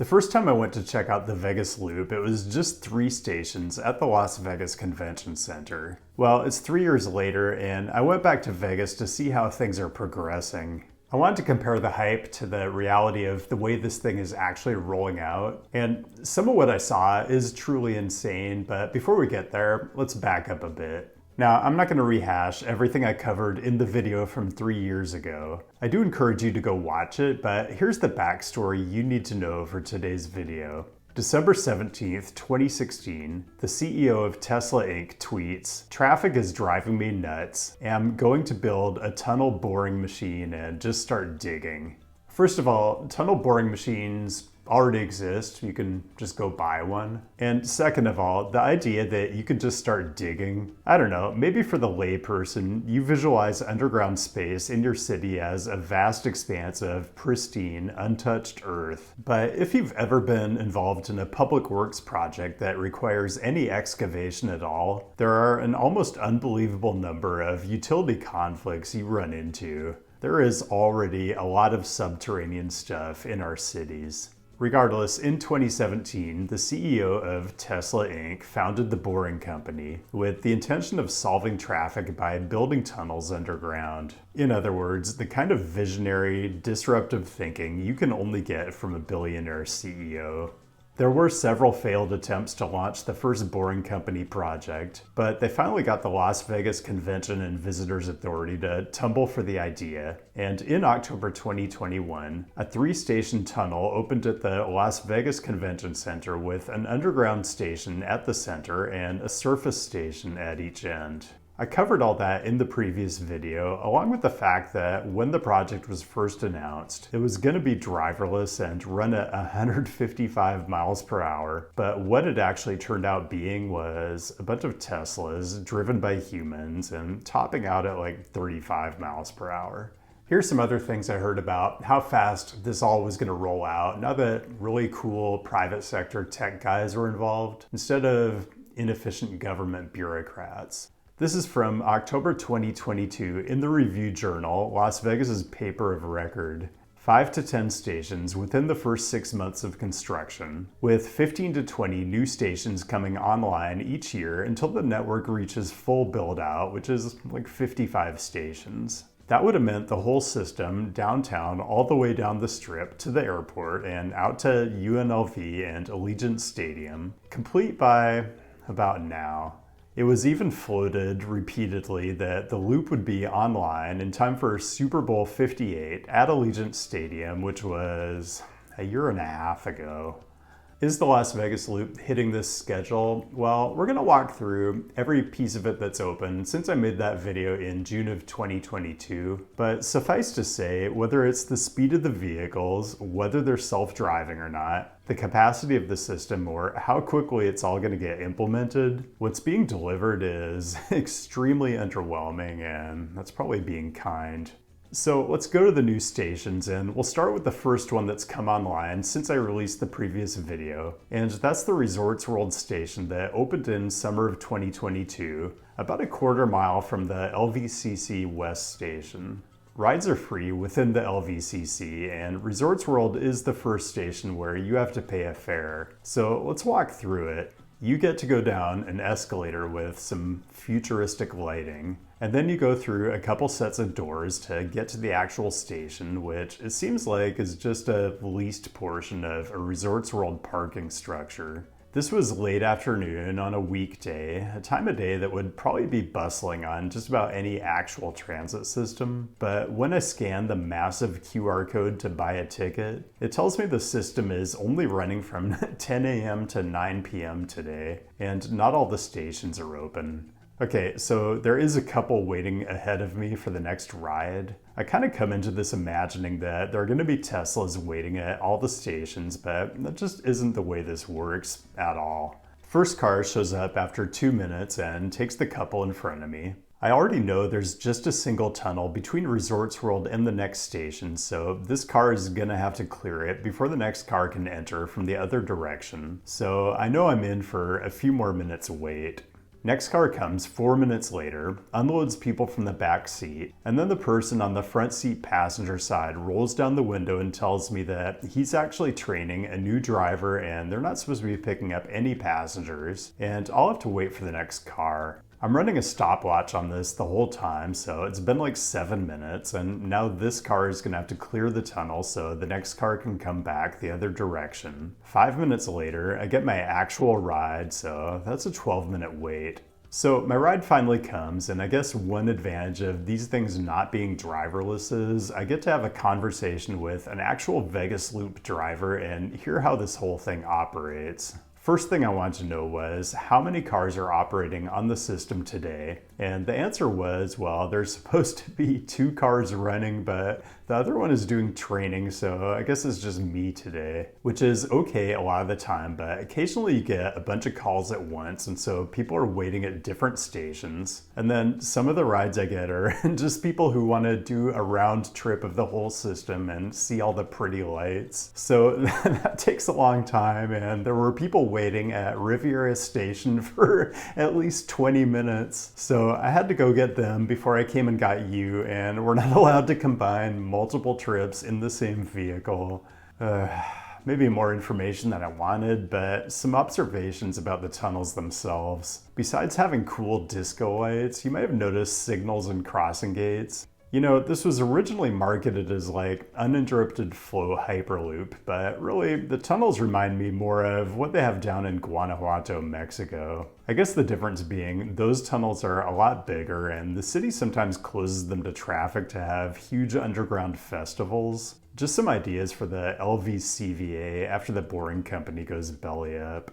The first time I went to check out the Vegas Loop, it was just 3 stations at the Las Vegas Convention Center. Well, it's 3 years later, and I went back to Vegas to see how things are progressing. I wanted to compare the hype to the reality of the way this thing is actually rolling out. And some of what I saw is truly insane, but before we get there, let's back up a bit. Now, I'm not going to rehash everything I covered in the video from 3 years ago. I do encourage you to go watch it, but here's the backstory you need to know for today's video. December 17th, 2016, the CEO of Tesla Inc. tweets, "Traffic is driving me nuts. I'm going to build a tunnel boring machine and just start digging." First of all, tunnel boring machines already exist. You can just go buy one. And second of all, the idea that you could just start digging, I don't know, maybe for the layperson, you visualize underground space in your city as a vast expanse of pristine, untouched earth. But if you've ever been involved in a public works project that requires any excavation at all, there are an almost unbelievable number of utility conflicts you run into. There is already a lot of subterranean stuff in our cities. Regardless, in 2017, the CEO of Tesla Inc. founded the Boring Company with the intention of solving traffic by building tunnels underground. In other words, the kind of visionary, disruptive thinking you can only get from a billionaire CEO. There were several failed attempts to launch the first Boring Company project, but they finally got the Las Vegas Convention and Visitors Authority to tumble for the idea. And in October 2021, a 3-station tunnel opened at the Las Vegas Convention Center with an underground station at the center and a surface station at each end. I covered all that in the previous video, along with the fact that when the project was first announced, it was going to be driverless and run at 155 miles per hour. But what it actually turned out being was a bunch of Teslas driven by humans and topping out at like 35 miles per hour. Here's some other things I heard about how fast this all was going to roll out now that really cool private sector tech guys were involved, instead of inefficient government bureaucrats. This is from October 2022 in the Review Journal, Las Vegas's paper of record. 5 to 10 stations within the first 6 months of construction, with 15 to 20 new stations coming online each year until the network reaches full build-out, which is like 55 stations. That would have meant the whole system, downtown, all the way down the strip to the airport and out to UNLV and Allegiant Stadium, complete by about now. It was even floated repeatedly that the loop would be online in time for Super Bowl 58 at Allegiant Stadium, which was a year and a half ago. Is the Las Vegas Loop hitting this schedule? Well, we're going to walk through every piece of it that's open since I made that video in June of 2022. But suffice to say, whether it's the speed of the vehicles, whether they're self-driving or not, the capacity of the system, or how quickly it's all going to get implemented, what's being delivered is extremely underwhelming, and that's probably being kind. So let's go to the new stations, and we'll start with the first one that's come online since I released the previous video, and that's the Resorts World station that opened in summer of 2022, about a quarter mile from the LVCC West station. Rides are free within the LVCC, and Resorts World is the first station where you have to pay a fare. So let's walk through it. You get to go down an escalator with some futuristic lighting, and then you go through a couple sets of doors to get to the actual station, which it seems like is just a leased portion of a Resorts World parking structure. This was late afternoon on a weekday, a time of day that would probably be bustling on just about any actual transit system. But when I scan the massive QR code to buy a ticket, it tells me the system is only running from 10 a.m. to 9 p.m. today, and not all the stations are open. Okay, so there is a couple waiting ahead of me for the next ride. I kind of come into this imagining that there are going to be Teslas waiting at all the stations, but that just isn't the way this works at all. First car shows up after 2 minutes and takes the couple in front of me. I already know there's just a single tunnel between Resorts World and the next station, so this car is gonna have to clear it before the next car can enter from the other direction. So I know I'm in for a few more minutes wait. Next car comes 4 minutes later, unloads people from the back seat, and then the person on the front seat passenger side rolls down the window and tells me that he's actually training a new driver and they're not supposed to be picking up any passengers, and I'll have to wait for the next car. I'm running a stopwatch on this the whole time, so it's been like 7 minutes, and now this car is gonna have to clear the tunnel so the next car can come back the other direction. 5 minutes later, I get my actual ride, so that's a 12-minute wait. So my ride finally comes, and I guess one advantage of these things not being driverless is I get to have a conversation with an actual Vegas Loop driver and hear how this whole thing operates. First thing I wanted to know was how many cars are operating on the system today? And the answer was, well, there's supposed to be 2 cars running, but the other one is doing training, so I guess it's just me today, which is okay a lot of the time, but occasionally you get a bunch of calls at once, and so people are waiting at different stations. And then some of the rides I get are just people who want to do a round trip of the whole system and see all the pretty lights. So that takes a long time, and there were people waiting at Riviera Station for at least 20 minutes. So I had to go get them before I came and got you, and we're not allowed to combine multiple trips in the same vehicle. Maybe more information than I wanted, but some observations about the tunnels themselves. Besides having cool disco lights, you might have noticed signals and crossing gates. You know, this was originally marketed as like uninterrupted flow Hyperloop, but really the tunnels remind me more of what they have down in Guanajuato, Mexico. I guess the difference being those tunnels are a lot bigger and the city sometimes closes them to traffic to have huge underground festivals. Just some ideas for the LVCVA after the Boring Company goes belly up.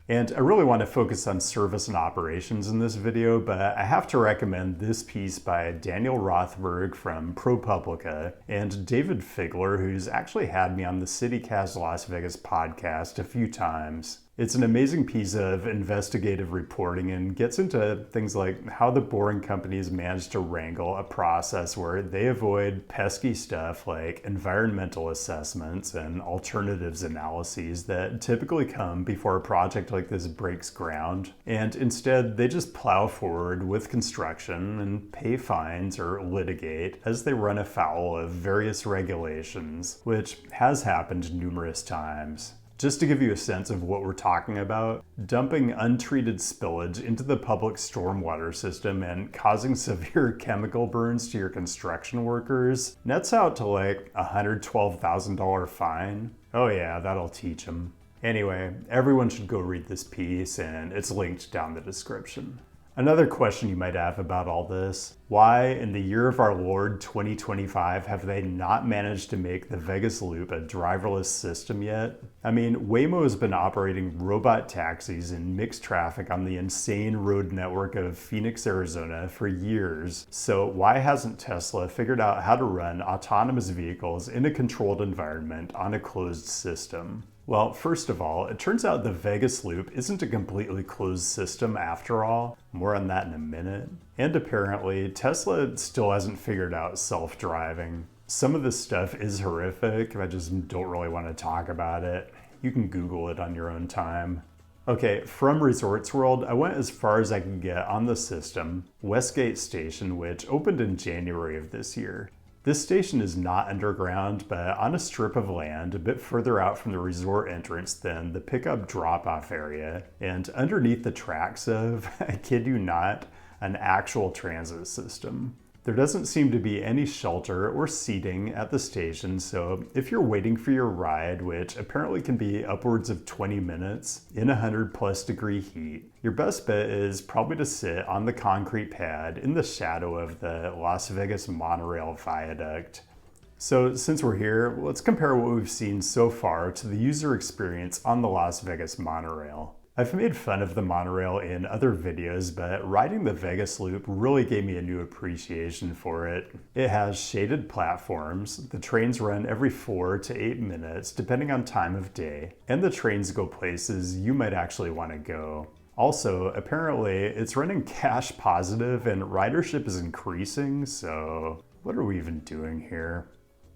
And I really want to focus on service and operations in this video, but I have to recommend this piece by Daniel Rothberg from ProPublica and David Figler, who's actually had me on the CityCast Las Vegas podcast a few times. It's an amazing piece of investigative reporting and gets into things like how the Boring Companies managed to wrangle a process where they avoid pesky stuff like environmental assessments and alternatives analyses that typically come before a project like this breaks ground. And instead, they just plow forward with construction and pay fines or litigate as they run afoul of various regulations, which has happened numerous times. Just to give you a sense of what we're talking about, dumping untreated spillage into the public stormwater system and causing severe chemical burns to your construction workers nets out to like a $112,000 fine. Oh yeah, that'll teach them. Anyway, everyone should go read this piece and it's linked down the description. Another question you might have about all this: why in the year of our Lord 2025 have they not managed to make the Vegas Loop a driverless system yet? I mean, Waymo has been operating robot taxis in mixed traffic on the insane road network of Phoenix, Arizona for years. So why hasn't Tesla figured out how to run autonomous vehicles in a controlled environment on a closed system? Well, first of all, it turns out the Vegas Loop isn't a completely closed system after all. More on that in a minute. And apparently, Tesla still hasn't figured out self-driving. Some of this stuff is horrific. I just don't really want to talk about it. You can Google it on your own time. Okay, from Resorts World, I went as far as I could get on the system, Westgate Station, which opened in January of this year. This station is not underground, but on a strip of land a bit further out from the resort entrance than the pickup drop-off area, and underneath the tracks of, I kid you not, an actual transit system. There doesn't seem to be any shelter or seating at the station, so if you're waiting for your ride, which apparently can be upwards of 20 minutes in 100+ degree heat, your best bet is probably to sit on the concrete pad in the shadow of the Las Vegas monorail viaduct. So since we're here, let's compare what we've seen so far to the user experience on the Las Vegas monorail. I've made fun of the monorail in other videos, but riding the Vegas Loop really gave me a new appreciation for it. It has shaded platforms, the trains run every 4 to 8 minutes depending on time of day, and the trains go places you might actually want to go. Also, apparently it's running cash positive and ridership is increasing, so what are we even doing here?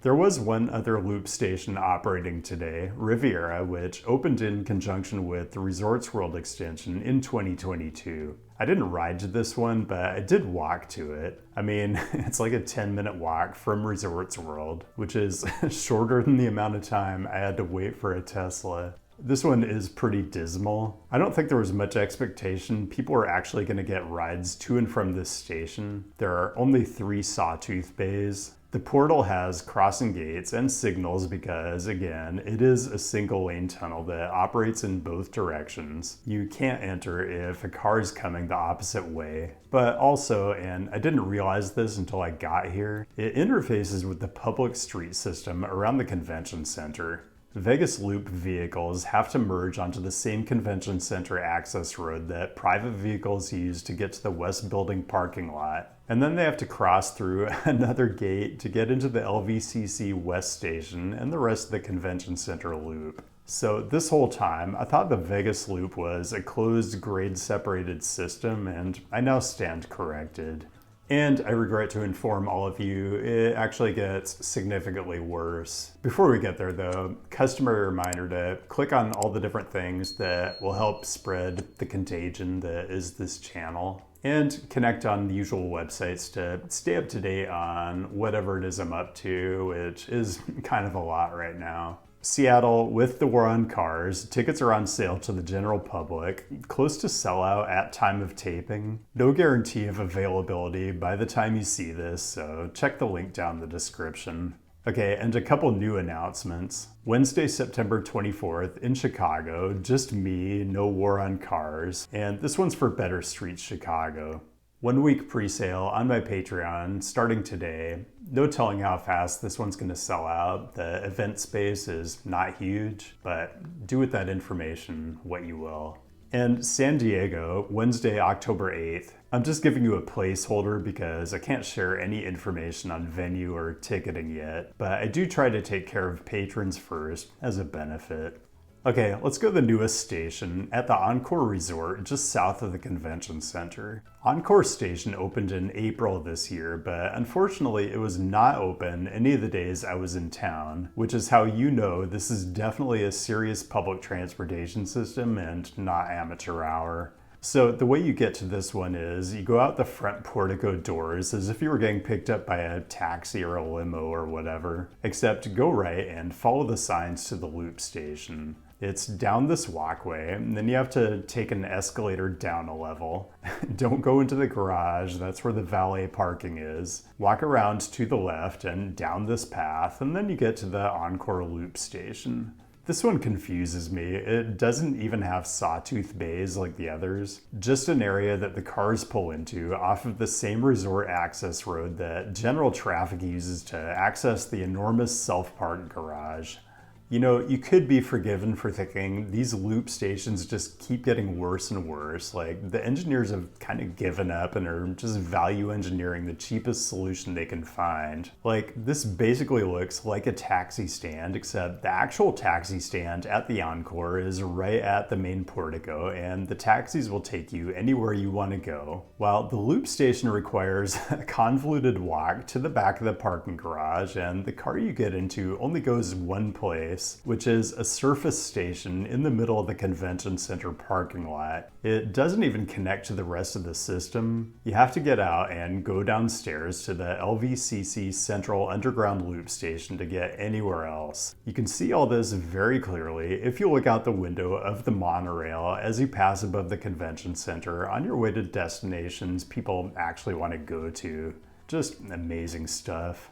There was one other loop station operating today, Riviera, which opened in conjunction with the Resorts World extension in 2022. I didn't ride to this one, but I did walk to it. I mean, it's like a 10-minute walk from Resorts World, which is shorter than the amount of time I had to wait for a Tesla. This one is pretty dismal. I don't think there was much expectation people are actually going to get rides to and from this station. There are only 3 sawtooth bays. The portal has crossing gates and signals because, again, it is a single lane tunnel that operates in both directions. You can't enter if a car is coming the opposite way. But also, and I didn't realize this until I got here, it interfaces with the public street system around the convention center. Vegas Loop vehicles have to merge onto the same convention center access road that private vehicles use to get to the West Building parking lot. And then they have to cross through another gate to get into the LVCC West Station and the rest of the convention center loop. So this whole time, I thought the Vegas Loop was a closed grade-separated system, and I now stand corrected. And I regret to inform all of you, it actually gets significantly worse. Before we get there though, customary reminder to click on all the different things that will help spread the contagion that is this channel. And connect on the usual websites to stay up to date on whatever it is I'm up to, which is kind of a lot right now. Seattle, with the war on cars, tickets are on sale to the general public, close to sellout at time of taping. No guarantee of availability by the time you see this, so check the link down in the description. Okay, and a couple new announcements. Wednesday, September 24th in Chicago, just me, no war on cars, and this one's for Better Streets Chicago. 1 week pre-sale on my Patreon starting today. No telling how fast this one's gonna sell out. The event space is not huge, but do with that information what you will. And San Diego, Wednesday, October 8th. I'm just giving you a placeholder because I can't share any information on venue or ticketing yet, but I do try to take care of patrons first as a benefit. Okay, let's go to the newest station at the Encore Resort just south of the convention center. Encore Station opened in April this year, but unfortunately it was not open any of the days I was in town, which is how you know this is definitely a serious public transportation system and not amateur hour. So the way you get to this one is you go out the front portico doors as if you were getting picked up by a taxi or a limo or whatever, except go right and follow the signs to the loop station. It's down this walkway, and then you have to take an escalator down a level. Don't go into the garage, that's where the valet parking is. Walk around to the left and down this path, and then you get to the Encore Loop station. This one confuses me. It doesn't even have sawtooth bays like the others. Just an area that the cars pull into off of the same resort access road that general traffic uses to access the enormous self-park garage. You know, you could be forgiven for thinking these loop stations just keep getting worse and worse. Like, the engineers have kind of given up and are just value engineering the cheapest solution they can find. Like, this basically looks like a taxi stand, except the actual taxi stand at the Encore is right at the main portico, and the taxis will take you anywhere you want to go. While the loop station requires a convoluted walk to the back of the parking garage, and the car you get into only goes one place, which is a surface station in the middle of the convention center parking lot. It doesn't even connect to the rest of the system. You have to get out and go downstairs to the LVCC Central Underground Loop Station to get anywhere else. You can see all this very clearly if you look out the window of the monorail as you pass above the convention center on your way to destinations people actually want to go to. Just amazing stuff.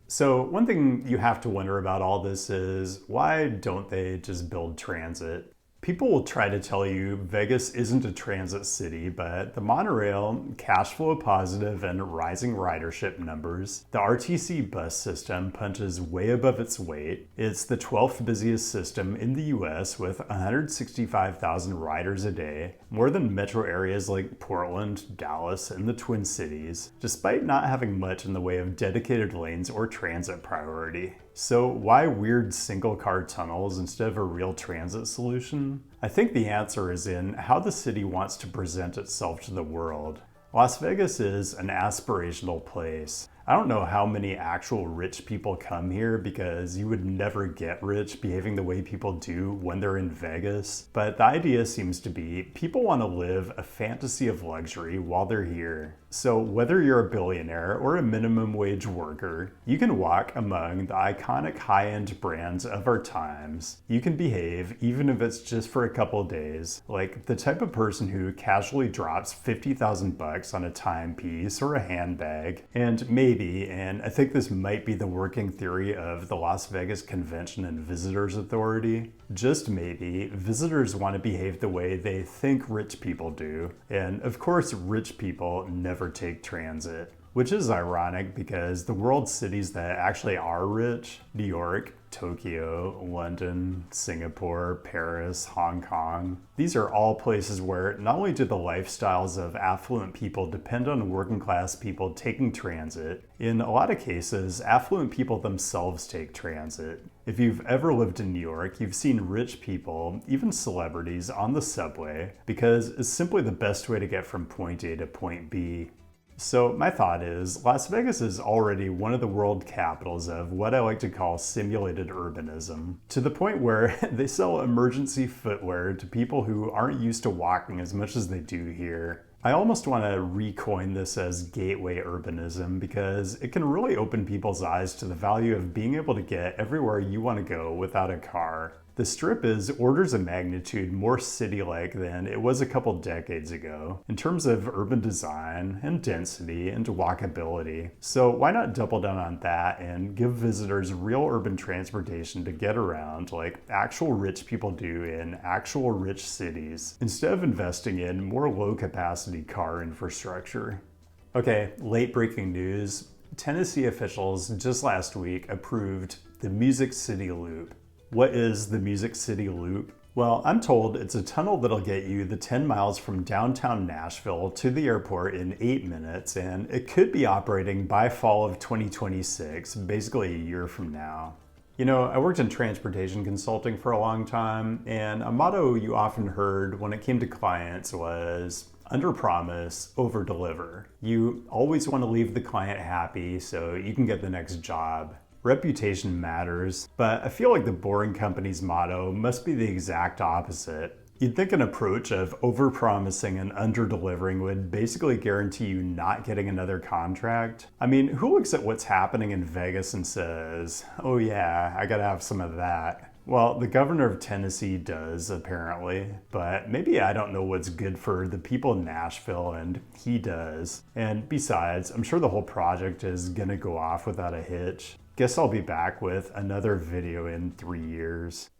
So one thing you have to wonder about all this is, why don't they just build transit? People will try to tell you Vegas isn't a transit city, but the monorail, cash flow positive and rising ridership numbers, the RTC bus system punches way above its weight. It's the 12th busiest system in the US with 165,000 riders a day, more than metro areas like Portland, Dallas, and the Twin Cities, despite not having much in the way of dedicated lanes or transit priority. So why weird single-car tunnels instead of a real transit solution? I think the answer is in how the city wants to present itself to the world. Las Vegas is an aspirational place. I don't know how many actual rich people come here because you would never get rich behaving the way people do when they're in Vegas, but the idea seems to be people want to live a fantasy of luxury while they're here. So whether you're a billionaire or a minimum wage worker, you can walk among the iconic high-end brands of our times. You can behave even if it's just for a couple days, like the type of person who casually drops $50,000 on a timepiece or a handbag. And maybe, and I think this might be the working theory of the Las Vegas Convention and Visitors Authority, just maybe, visitors want to behave the way they think rich people do. And of course, rich people never take transit, which is ironic because the world cities that actually are rich, New York, Tokyo, London, Singapore, Paris, Hong Kong, these are all places where not only do the lifestyles of affluent people depend on working class people taking transit, in a lot of cases, affluent people themselves take transit. If you've ever lived in New York, you've seen rich people, even celebrities, on the subway because it's simply the best way to get from point A to point B. So my thought is, Las Vegas is already one of the world capitals of what I like to call simulated urbanism, to the point where they sell emergency footwear to people who aren't used to walking as much as they do here. I almost want to recoin this as gateway urbanism because it can really open people's eyes to the value of being able to get everywhere you want to go without a car. The Strip is orders of magnitude more city-like than it was a couple decades ago in terms of urban design and density and walkability. So why not double down on that and give visitors real urban transportation to get around like actual rich people do in actual rich cities, instead of investing in more low-capacity car infrastructure? Okay, late-breaking news. Tennessee officials just last week approved the Music City Loop. What is the Music City Loop? Well, I'm told it's a tunnel that'll get you the 10 miles from downtown Nashville to the airport in 8 minutes, and it could be operating by fall of 2026, basically a year from now. You know, I worked in transportation consulting for a long time, and a motto you often heard when it came to clients was under-promise, over-deliver. You always want to leave the client happy so you can get the next job. Reputation matters, but I feel like the boring company's motto must be the exact opposite. You'd think an approach of over-promising and under-delivering would basically guarantee you not getting another contract. I mean, who looks at what's happening in Vegas and says, oh yeah, I gotta have some of that? Well, the governor of Tennessee does, apparently, but maybe I don't know what's good for the people in Nashville, and he does. And besides, I'm sure the whole project is gonna go off without a hitch. Guess I'll be back with another video in 3 years.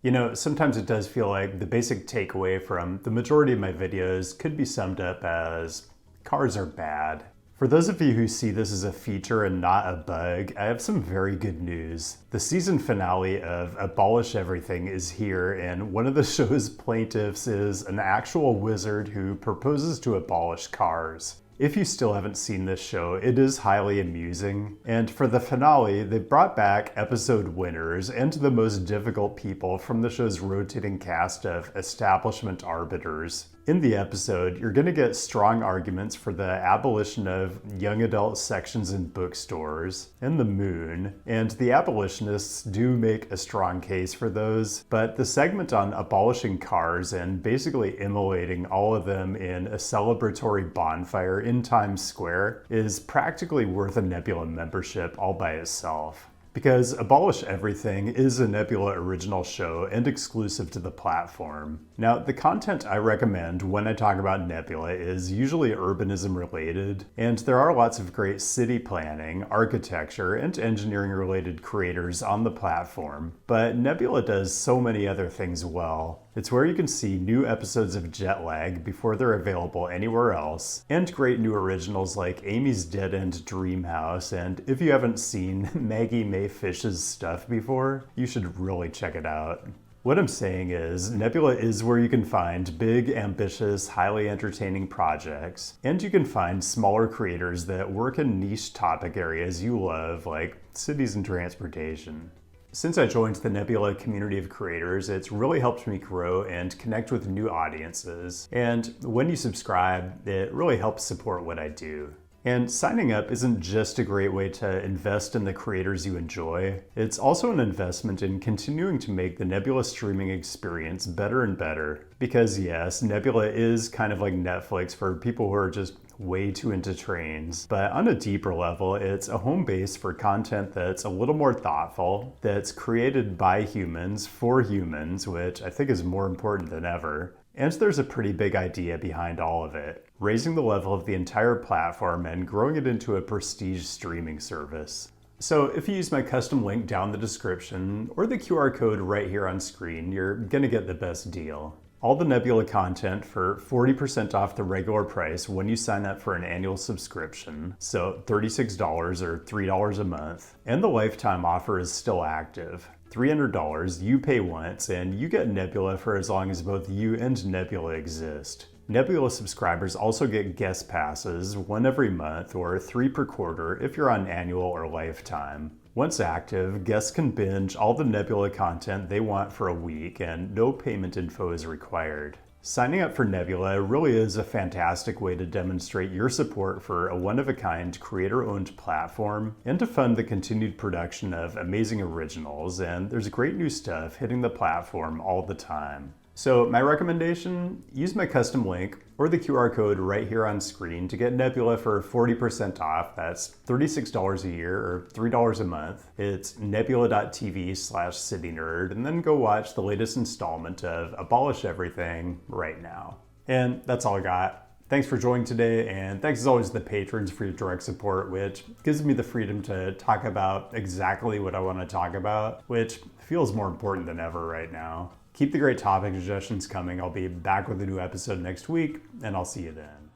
You know, sometimes it does feel like the basic takeaway from the majority of my videos could be summed up as cars are bad. For those of you who see this as a feature and not a bug, I have some very good news. The season finale of Abolish Everything is here, and one of the show's plaintiffs is an actual wizard who proposes to abolish cars. If you still haven't seen this show, it is highly amusing, and for the finale, they brought back episode winners and the most difficult people from the show's rotating cast of establishment arbiters. In the episode, you're going to get strong arguments for the abolition of young adult sections in bookstores and the moon, and the abolitionists do make a strong case for those, but the segment on abolishing cars and basically immolating all of them in a celebratory bonfire in Times Square is practically worth a Nebula membership all by itself. Because Abolish Everything is a Nebula original show and exclusive to the platform. Now, the content I recommend when I talk about Nebula is usually urbanism related, and there are lots of great city planning, architecture, and engineering related creators on the platform, but Nebula does so many other things well. It's where you can see new episodes of Jetlag before they're available anywhere else, and great new originals like Amy's Dead End Dream House, and if you haven't seen Maggie May Fish's stuff before, you should really check it out. What I'm saying is, Nebula is where you can find big, ambitious, highly entertaining projects, and you can find smaller creators that work in niche topic areas you love, like cities and transportation. Since I joined the Nebula community of creators, it's really helped me grow and connect with new audiences. And when you subscribe, it really helps support what I do. And signing up isn't just a great way to invest in the creators you enjoy, it's also an investment in continuing to make the Nebula streaming experience better and better. Because yes, Nebula is kind of like Netflix for people who are just way too into trains. But on a deeper level, it's a home base for content that's a little more thoughtful, that's created by humans for humans, which I think is more important than ever. And there's a pretty big idea behind all of it, raising the level of the entire platform and growing it into a prestige streaming service. So if you use my custom link down in the description or the QR code right here on screen, you're gonna get the best deal. All the Nebula content for 40% off the regular price when you sign up for an annual subscription, so $36 or $3 a month. And the lifetime offer is still active. $300, you pay once, and you get Nebula for as long as both you and Nebula exist. Nebula subscribers also get guest passes, one every month or 3 per quarter if you're on annual or lifetime. Once active, guests can binge all the Nebula content they want for a week and no payment info is required. Signing up for Nebula really is a fantastic way to demonstrate your support for a one-of-a-kind creator-owned platform and to fund the continued production of amazing originals, and there's great new stuff hitting the platform all the time. So my recommendation, use my custom link or the QR code right here on screen to get Nebula for 40% off. That's $36 a year or $3 a month. It's nebula.tv/CityNerd, and then go watch the latest installment of Abolish Everything right now. And that's all I got. Thanks for joining today, and thanks as always to the patrons for your direct support, which gives me the freedom to talk about exactly what I want to talk about, which feels more important than ever right now. Keep the great topic suggestions coming. I'll be back with a new episode next week, and I'll see you then.